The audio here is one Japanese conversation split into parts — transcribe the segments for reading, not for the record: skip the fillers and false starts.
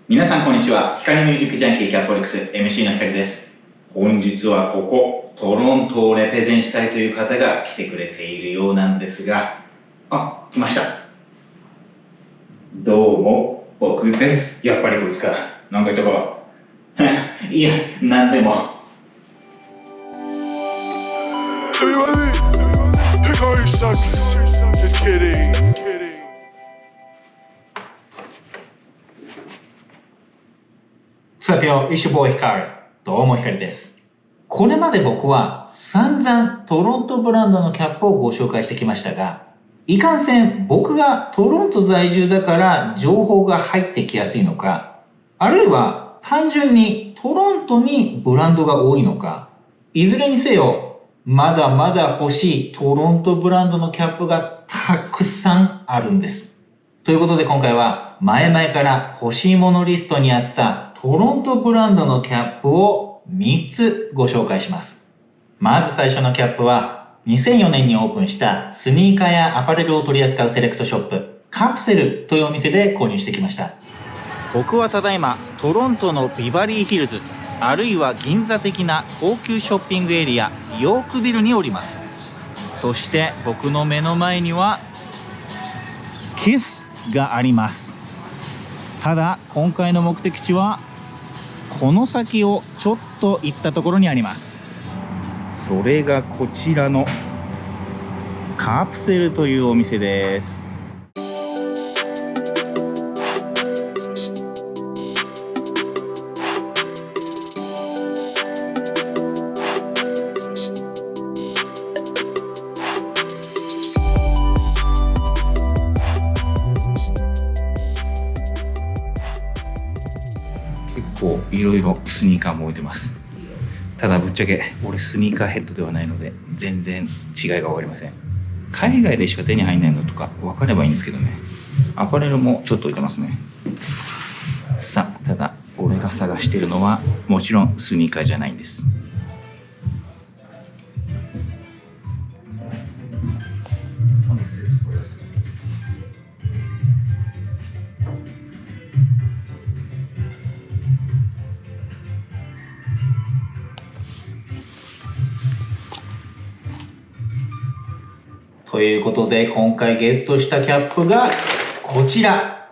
皆さんこんにちは。光ミュージックジャンキーキャッポリックス MC の光です。本日はここトロントをレペゼンしたいという方が来てくれているようなんですが、来ました。どうも僕です。やっぱりこいつか。なんか言ったか。いや、なんでも。さてよ、It's your boy 光。どうも光です。これまで僕は散々トロントブランドのキャップをご紹介してきましたが、いかんせん僕がトロント在住だから情報が入ってきやすいのか、あるいは単純にトロントにブランドが多いのか、いずれにせよ、まだまだ欲しいトロントブランドのキャップがたくさんあるんです。ということで今回は前々から欲しいものリストにあったトロントブランドのキャップを3つご紹介します。まず最初のキャップは2004年にオープンしたスニーカーやアパレルを取り扱うセレクトショップカプセルというお店で購入してきました。僕はただいまトロントのビバリーヒルズあるいは銀座的な高級ショッピングエリアヨークビルにおります。そして僕の目の前にはキスがあります。ただ今回の目的地はこの先をちょっと行ったところにあります。それがこちらのカプセルというお店です。結構いろいろスニーカーも置いてます。ただぶっちゃけ俺スニーカーヘッドではないので全然違いが分かりません。海外でしか手に入んないのとか分かればいいんですけどね。アパレルもちょっと置いてますね。さあただ俺が探しているのはもちろんスニーカーじゃないんです。ということで今回ゲットしたキャップがこちら。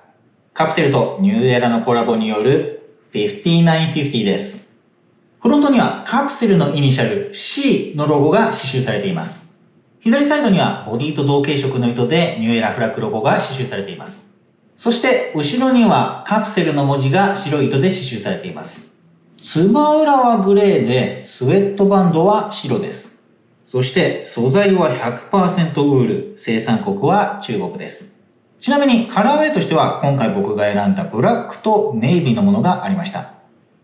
カプセルとニューエラのコラボによる5950です。フロントにはカプセルのイニシャル C のロゴが刺繍されています。左サイドにはボディと同系色の糸でニューエラフラッグロゴが刺繍されています。そして後ろにはカプセルの文字が白い糸で刺繍されています。つば裏はグレーでスウェットバンドは白です。そして素材は 100% ウール、生産国は中国です。ちなみにカラーウェイとしては今回僕が選んだブラックとネイビーのものがありました。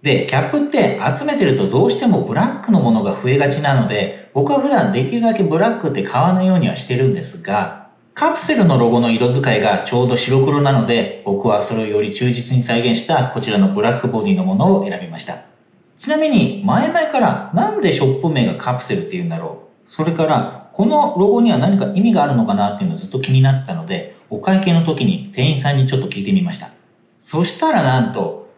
で、キャップって集めてるとどうしてもブラックのものが増えがちなので、僕は普段できるだけブラックって買わないようにはしてるんですが、カプセルのロゴの色使いがちょうど白黒なので、僕はそれをより忠実に再現したこちらのブラックボディのものを選びました。ちなみに前々からなんでショップ名がカプセルっていうんだろう、それからこのロゴには何か意味があるのかなっていうのをずっと気になってたので、お会計の時に店員さんにちょっと聞いてみました。そしたらなんと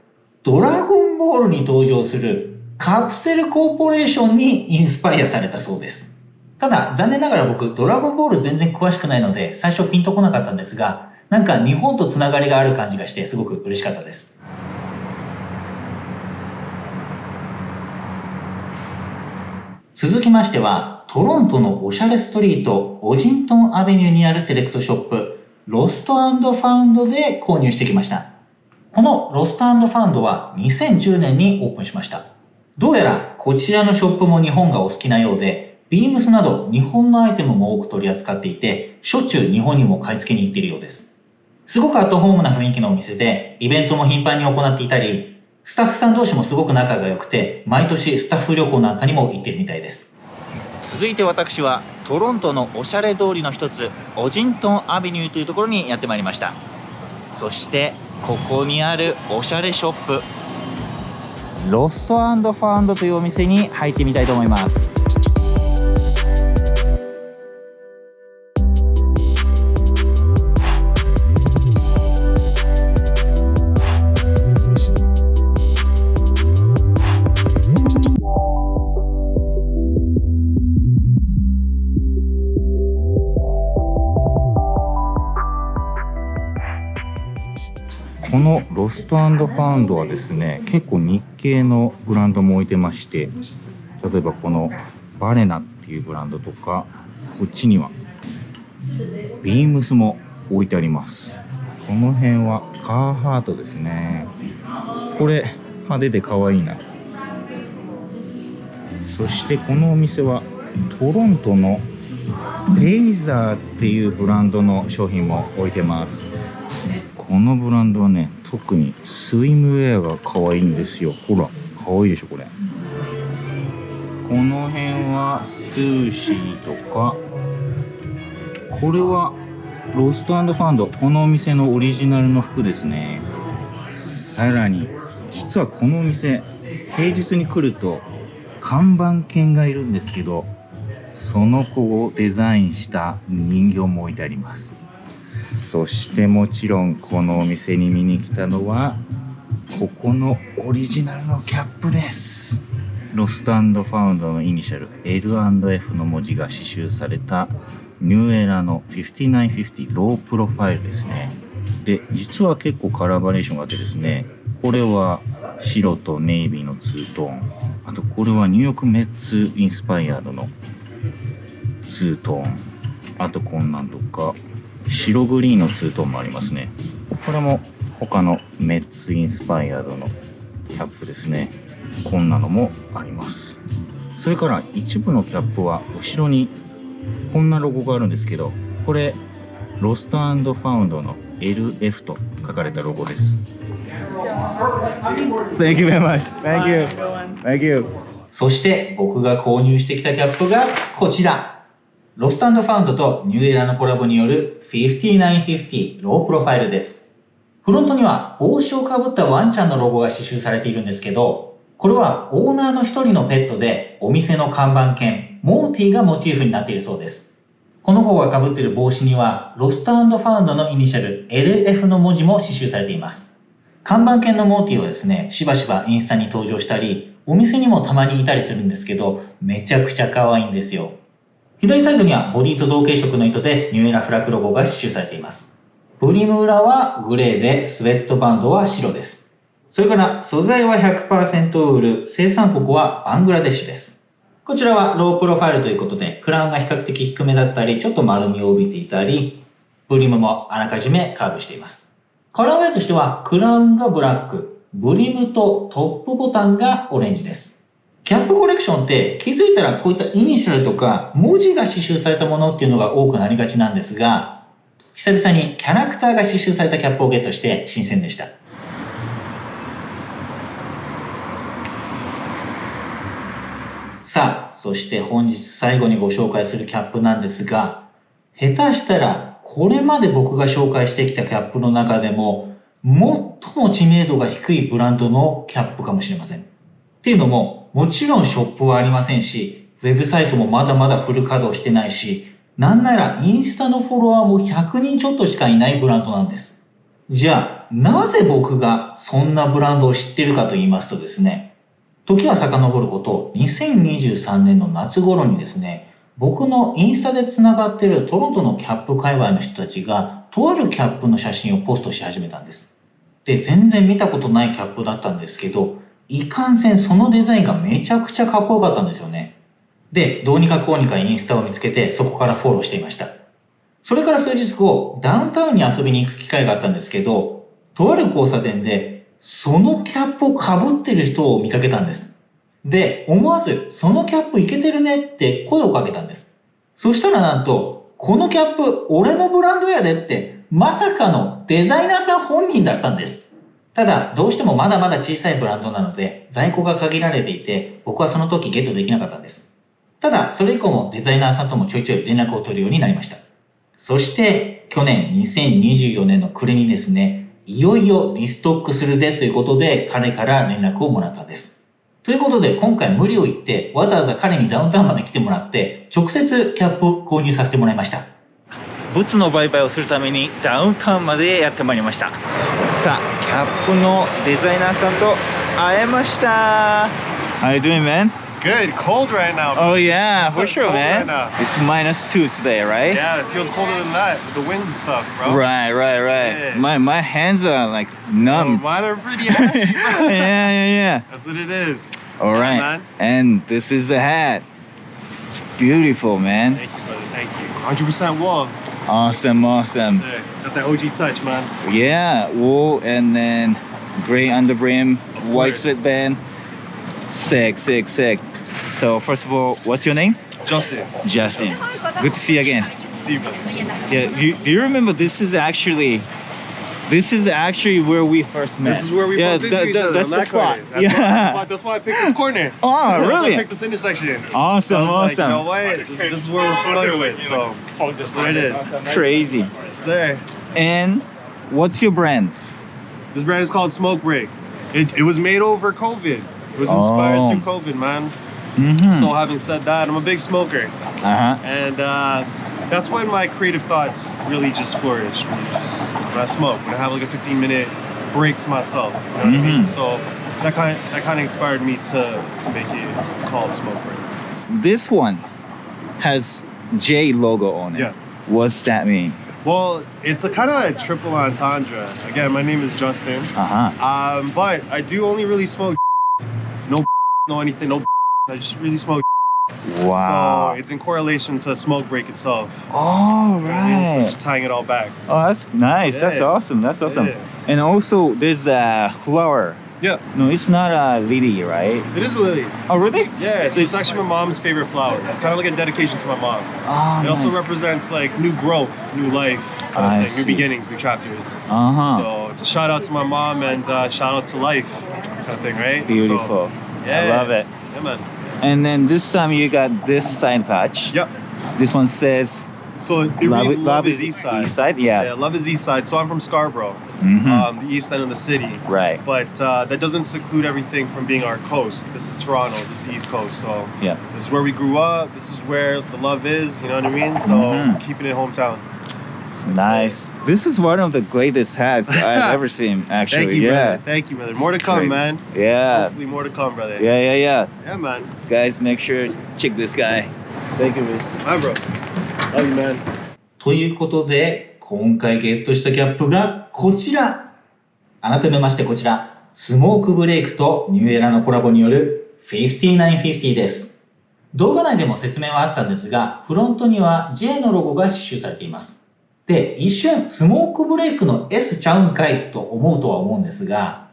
ドラゴンボールに登場するカプセルコーポレーションにインスパイアされたそうです。ただ残念ながら僕ドラゴンボール全然詳しくないので最初ピンとこなかったんですが、なんか日本とつながりがある感じがしてすごく嬉しかったです。続きましてはトロントのおしゃれストリートオジントンアベニューにあるセレクトショップロスト&ファウンドで購入してきました。このロスト&ファウンドは2010年にオープンしました。どうやらこちらのショップも日本がお好きなようで、ビームスなど日本のアイテムも多く取り扱っていて、しょっちゅう日本にも買い付けに行っているようです。すごくアットホームな雰囲気のお店で、イベントも頻繁に行っていたり、スタッフさん同士もすごく仲が良くて、毎年スタッフ旅行なんかにも行ってるみたいです。続いて私はトロントのおしゃれ通りの一つオジントンアベニューというところにやってまいりました。そしてここにあるおしゃれショップロスト&ファウンドというお店に入ってみたいと思います。のロスト&ファウンドはですね、結構日系のブランドも置いてまして、例えばこのバレナっていうブランドとか、こっちにはビームスも置いてあります。この辺はカーハートですね。これ派手で可愛いな。そしてこのお店はトロントのレイザーっていうブランドの商品も置いてます。このブランドはね、特にスイムウェアが可愛いんですよ。ほら、可愛いでしょこれ。この辺はストゥーシーとか、これはロスト&ファウンド、このお店のオリジナルの服ですね。さらに実はこのお店、平日に来ると看板犬がいるんですけど、その子をデザインした人形も置いてあります。そしてもちろんこのお店に見に来たのはここのオリジナルのキャップです。ロスト&ファウンドのイニシャル L&F の文字が刺繍されたニューエラの5950ロープロファイルですね。で、実は結構カラーバリエーションがあってですね、これは白とネイビーのツートーン、あとこれはニューヨークメッツインスパイアードのツートーン、あとこんなんとか白グリーンのツートーンもありますね。これも他のメッツインスパイアードのキャップですね。こんなのもあります。それから一部のキャップは後ろにこんなロゴがあるんですけど、これロスト&ファウンドの LF と書かれたロゴです。 Thank you very much. Thank you. Thank you. そして僕が購入してきたキャップがこちら。ロスト&ファウンドとニューエラのコラボによる5950ロープロファイルです。フロントには帽子をかぶったワンちゃんのロゴが刺繍されているんですけど、これはオーナーの一人のペットでお店の看板犬モーティがモチーフになっているそうです。この子が被っている帽子にはロスト&ファウンドのイニシャル LF の文字も刺繍されています。看板犬のモーティはですね、しばしばインスタに登場したり、お店にもたまにいたりするんですけど、めちゃくちゃ可愛いんですよ。左サイドにはボディと同系色の糸でニューエラフラッグロゴが刺繍されています。ブリム裏はグレーでスウェットバンドは白です。それから素材は 100% ウール、生産国はバングラデシュです。こちらはロープロファイルということで、クラウンが比較的低めだったり、ちょっと丸みを帯びていたり、ブリムもあらかじめカーブしています。カラーウェイとしては、クラウンがブラック、ブリムとトップボタンがオレンジです。キャップコレクションって気づいたらこういったイニシャルとか文字が刺繍されたものっていうのが多くなりがちなんですが、久々にキャラクターが刺繍されたキャップをゲットして新鮮でした。さあ、そして本日最後にご紹介するキャップなんですが、下手したらこれまで僕が紹介してきたキャップの中でも最も知名度が低いブランドのキャップかもしれません。っていうのも、もちろんショップはありませんし、ウェブサイトもまだまだフル稼働してないし、なんならインスタのフォロワーも100人ちょっとしかいないブランドなんです。じゃあ、なぜ僕がそんなブランドを知っているかと言いますとですね、時は遡ること2023年の夏頃にですね、僕のインスタで繋がっているトロントのキャップ界隈の人たちがとあるキャップの写真をポストし始めたんです。で、全然見たことないキャップだったんですけど、いかんせんそのデザインがめちゃくちゃかっこよかったんですよね。で、どうにかこうにかインスタを見つけてそこからフォローしていました。それから数日後、ダウンタウンに遊びに行く機会があったんですけど、とある交差点でそのキャップを被ってる人を見かけたんです。で、思わずそのキャップイケてるねって声をかけたんです。そしたらなんと、このキャップ俺のブランドやでってまさかのデザイナーさん本人だったんです。ただ、どうしてもまだまだ小さいブランドなので在庫が限られていて、僕はその時ゲットできなかったんです。ただ、それ以降もデザイナーさんともちょいちょい連絡を取るようになりました。そして、去年2024年の暮れにですね、いよいよリストックするぜということで彼から連絡をもらったんです。ということで今回無理を言ってわざわざ彼にダウンタウンまで来てもらって直接キャップを購入させてもらいました。物の売買をするためにダウンタウンまでやってまいりました。さあ、キャップのデザイナーさんと会えました。How you doing, man? Good. Cold right now. Oh yeah, for sure, Cold man. right now. It's -2 today, right? Yeah, it feels colder than that with the wind and stuff, bro. Right. Yeah. My hands are like Oh, numb. mine are pretty ashy, bro. Yeah. That's what it is. All Yeah, right. man. And this is the hat. It's beautiful, man. Thank you, brother. Thank you. 100% wool. Awesome. Sick. Got that OG touch, man. Yeah, wool and then gray underbrim, white course. sweatband. Sick. So first of all, what's your name? Justin. Justin. Good to see you again. See you, brother. Yeah. Do you remember this is actually where we first met? This is where we yeah, bumped into each other. That's on the that spot. corner. Yeah. That's why I picked this corner. Oh, That's why really? I picked this intersection. Awesome. So I was like, you know Awesome. what? This is where we're familiar with. So that's what it is. Crazy. Yes, sir. And what's your brand? This brand is called Smoke Break. It was made over COVID. It was inspired Oh. through COVID, man. Mm-hmm. So having said that, I'm a big smoker. Uh-huh. And that's when my creative thoughts really just flourish. When I smoke, when I have like a 15-minute break to myself. You know what I mean? Mhm. So that kind of inspired me to make it called Smoke Break. This one has J logo on it. Yeah. What's that mean? Well, it's a kind of a triple entendre. Again, my name is Justin. Uh-huh. But I do only really smoke no anything, no I just really smoke. Wow. So it's in correlation to Smoke Break itself. All You know what I mean? So right. just tying it all back. Oh, that's nice. That's Yeah. awesome. That's awesome. Yeah. And also, there's a flower. Yeah, No, it's not a lily, right? it is a lily. Oh, really? Yeah, So it's actually my mom's favorite flower. It's kind of like a dedication to my mom. Oh, It also nice. represents like new growth, new life, I kind of thing, see. new beginnings, new chapters. Uh-huh. So it's a shout out to my mom and shout out to life, kind of thing, right? Beautiful. So, yeah, I love it. Yeah, man. And then this time you got this side patch. Yep. This one says So it reads Love is East Side. East side, yeah. Yeah, Love is East Side. So I'm from Scarborough, Mhm. the east end of the city. Right. But that doesn't seclude everything from being our coast. This is Toronto. This is the East Coast. So Yeah. this is where we grew up. This is where the love is. You know what I mean? So Mhm. keeping it hometown. It's nice. This is one of the greatest hats I've ever seen, actually. Thank you, yeah. brother. Thank you, brother. More to It's come, crazy. man. Yeah. Hopefully more to come, brother. Yeah. Yeah, man. Guys, make sure check this guy. Thank you, man. Hi, bro. Love you, man. ということで、今回ゲットしたキャップがこちら。改めましてこちら、スモークブレイクとニューエラのコラボによる5950です。動画内でも説明はあったんですが、フロントには J のロゴが刺繍されています。で、一瞬スモークブレイクの S ちゃうんかいと思うとは思うんですが、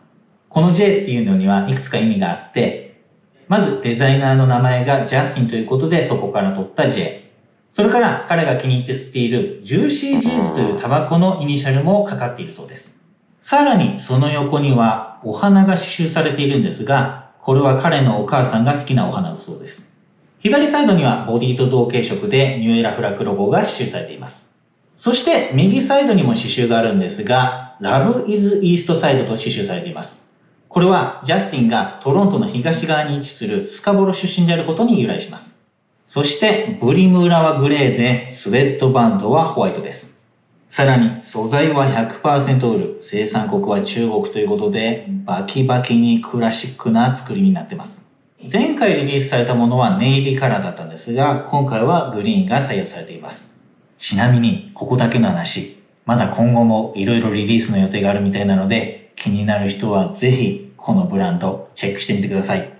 この J っていうのにはいくつか意味があって、まずデザイナーの名前がジャスティンということでそこから取った J。それから彼が気に入って吸っているジューシージーズというタバコのイニシャルもかかっているそうです。さらにその横にはお花が刺繍されているんですが、これは彼のお母さんが好きなお花だそうです。左サイドにはボディと同系色でニューエラフラッグロゴが刺繍されています。そして右サイドにも刺繍があるんですが、Love is East Side と刺繍されています。これはジャスティンがトロントの東側に位置するスカボロ出身であることに由来します。そしてブリム裏はグレーでスウェットバンドはホワイトです。さらに素材は 100% ウール、生産国は中国ということでバキバキにクラシックな作りになっています。前回リリースされたものはネイビーカラーだったんですが、今回はグリーンが採用されています。ちなみにここだけの話、まだ今後もいろいろリリースの予定があるみたいなので、気になる人はぜひこのブランドチェックしてみてください。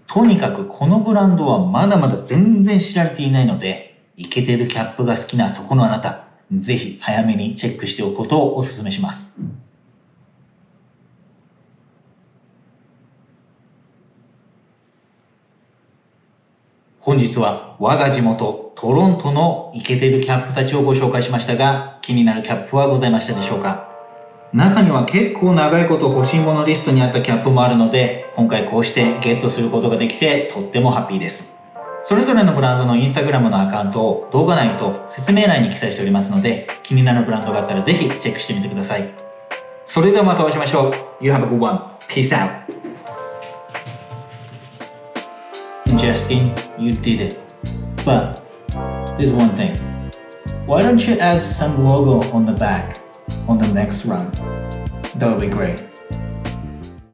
とにかくこのブランドはまだまだ全然知られていないので、イケてるキャップが好きなそこのあなた、ぜひ早めにチェックしておくことをお勧めします。本日は我が地元トロントのイケてるキャップたちをご紹介しましたが、気になるキャップはございましたでしょうか？中には結構長いこと欲しいものリストにあったキャップもあるので、今回こうしてゲットすることができてとってもハッピーです。それぞれのブランドのインスタグラムのアカウントを動画内と説明欄に記載しておりますので、気になるブランドがあったらぜひチェックしてみてください。それではまたお会いしましょう。You have a good one. Peace out. Justin, you did it. But there's one thing. Why don't you add some logo on the back on the next run? That would be great.